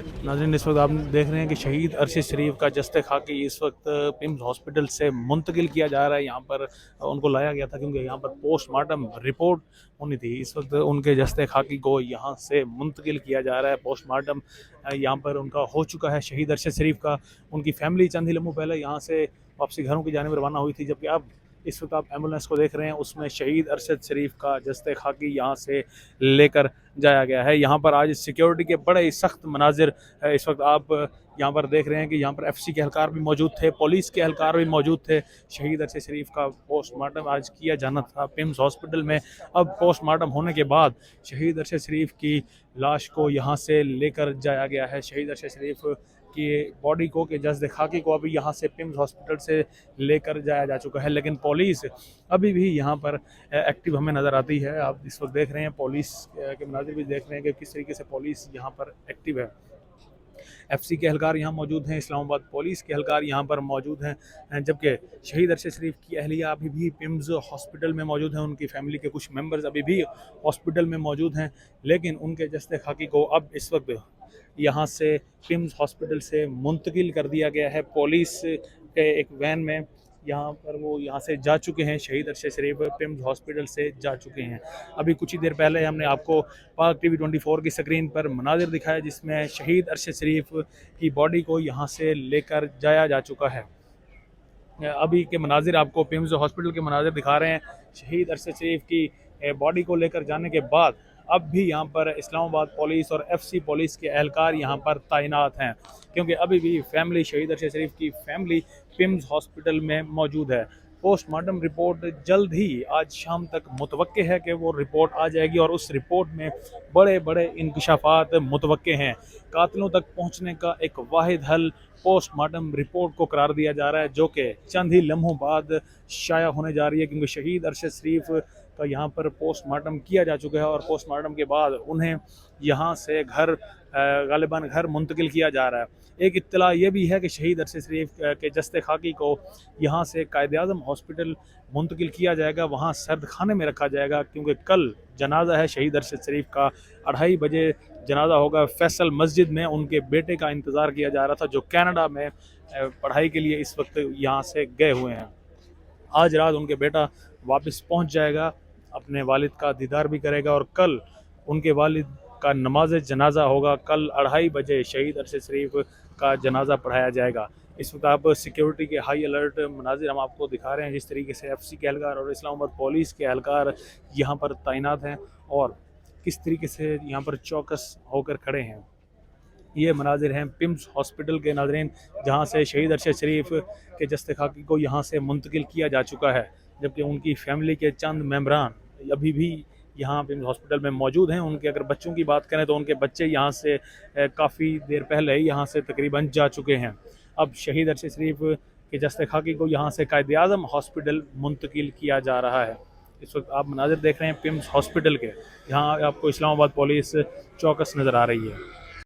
नाज़रीन, इस वक्त आप देख रहे हैं कि शहीद अरशद शरीफ का जस्ते खाकी इस वक्त पिम्स हॉस्पिटल से मुंतकिल किया जा रहा है। यहाँ पर उनको लाया गया था क्योंकि यहाँ पर पोस्टमार्टम रिपोर्ट होनी थी। इस वक्त उनके जस्ते खाकी को यहाँ से मुंतकिल किया जा रहा है। पोस्टमार्टम यहाँ पर उनका हो चुका है शहीद अरशद शरीफ का। उनकी फैमिली चंद ही लम्हों पहले यहाँ से वापसी घरों की जानिब रवाना हुई थी, जबकि अब इस वक्त आप एम्बुलेंस को देख रहे हैं, उसमें शहीद अरशद शरीफ का जस्ते खाकी यहाँ से लेकर जाया गया है। यहाँ पर आज सिक्योरिटी के बड़े ही सख्त मनाजिर इस वक्त आप यहाँ पर देख रहे हैं कि यहाँ पर एफसी के एहलकार भी मौजूद थे, पुलिस के एहलकार भी मौजूद थे। शहीद अरशद शरीफ का पोस्टमार्टम आज किया जाना था पिम्स हॉस्पिटल में। अब पोस्टमार्टम होने के बाद शहीद अरशद शरीफ की लाश को यहाँ से लेकर जाया गया है। शहीद अरशद शरीफ की बॉडी को के जस्द खाकी को अभी यहाँ से पिम्स हॉस्पिटल से लेकर जाया जा चुका है, लेकिन पुलिस अभी भी यहाँ पर एक्टिव हमें नज़र आती है। आप इस वक्त देख रहे हैं पुलिस के मनाजिर भी देख रहे हैं कि किस तरीके से पुलिस यहाँ पर एक्टिव है। एफसी के एहलकार यहाँ मौजूद हैं, इस्लामाबाद पुलिस के एहलकार यहाँ पर मौजूद हैं, जबकि शहीद अरशद शरीफ की अहलिया अभी भी पिम्स हॉस्पिटल में मौजूद हैं। उनकी फैमिली के कुछ मेंबर्स अभी भी हॉस्पिटल में मौजूद हैं, लेकिन उनके जस्ते खाकी को अब इस वक्त यहाँ से पिम्स हॉस्पिटल से मुंतकिल कर दिया गया है। पुलिस के एक वैन में यहाँ पर वो यहाँ से जा चुके हैं। शहीद अरशद शरीफ पिम्स हॉस्पिटल से जा चुके हैं। अभी कुछ ही देर पहले हमने आपको पाक टीवी 24 की स्क्रीन पर मनाजिर दिखाया जिसमें शहीद अरशद शरीफ की बॉडी को यहाँ से लेकर जाया जा चुका है। अभी के मनाजिर आपको पिम्स हॉस्पिटल के मनाजिर दिखा रहे हैं। शहीद अरशद शरीफ की बॉडी को लेकर जाने के बाद अब भी यहाँ पर इस्लामाबाद पुलिस और एफसी पुलिस के एहलकार यहाँ पर तैनात हैं, क्योंकि अभी भी फैमिली शहीद अरशद शरीफ की फैमिली पिम्स हॉस्पिटल में मौजूद है। पोस्टमार्टम रिपोर्ट जल्द ही आज शाम तक मुतवक्के है कि वो रिपोर्ट आ जाएगी और उस रिपोर्ट में बड़े बड़े इंकशाफात मुतवक्के हैं। कातिलों तक पहुँचने का एक वाहिद हल पोस्टमार्टम रिपोर्ट को करार दिया जा रहा है, जो कि चंद ही लम्हों बाद शाया होने जा रही है, क्योंकि शहीद अरशद शरीफ का यहाँ पर पोस्टमार्टम किया जा चुका है और पोस्टमार्टम के बाद उन्हें यहाँ से घर गालिबान घर मुंतकिल किया जा रहा है। एक इत्तला ये भी है कि शहीद अरशद शरीफ के जस्ते खाकी को यहाँ से कायद-ए-आज़म हॉस्पिटल मुंतकिल किया जाएगा, वहाँ सर्द खाने में रखा जाएगा, क्योंकि कल जनाजा है शहीद अरशद शरीफ का। 2:30 बजे जनाजा होगा। फैसल मस्जिद में उनके बेटे का इंतज़ार किया जा रहा था, जो कनाडा में पढ़ाई के लिए इस वक्त यहाँ से गए हुए हैं। आज रात उनके बेटा वापस पहुँच जाएगा, अपने वालिद का दीदार भी करेगा और कल उनके वालिद का नमाज जनाजा होगा। कल 2:30 बजे शहीद अरशद शरीफ का जनाजा पढ़ाया जाएगा। इस वक्त आप सिक्योरिटी के हाई अलर्ट मनाजिर हम आपको दिखा रहे हैं, जिस तरीके से एफसी के एहलकार और इस्लामाबाद पुलिस के एहलकार यहाँ पर तैनात हैं और किस तरीके से यहाँ पर चौकस होकर खड़े हैं। ये मनाजिर हैं पिम्स हॉस्पिटल के नाज़रीन, जहाँ से शहीद अरशद शरीफ के जस्ते खाकी को यहाँ से मुंतकिल किया जा चुका है, जबकि उनकी फैमिली के चंद मेम्बरान अभी भी यहाँ पिम्स हॉस्पिटल में मौजूद हैं। उनके अगर बच्चों की बात करें तो उनके बच्चे यहाँ से काफ़ी देर पहले ही यहाँ से तकरीबन जा चुके हैं। अब शहीद अरशद शरीफ के जस्ते खाकी को यहाँ से कायद-ए-आज़म हॉस्पिटल मुंतकिल किया जा रहा है। इस वक्त आप मनाजिर देख रहे हैं पिम्स हॉस्पिटल के, जहाँ आपको इस्लामाबाद पुलिस चौकस नज़र आ रही है।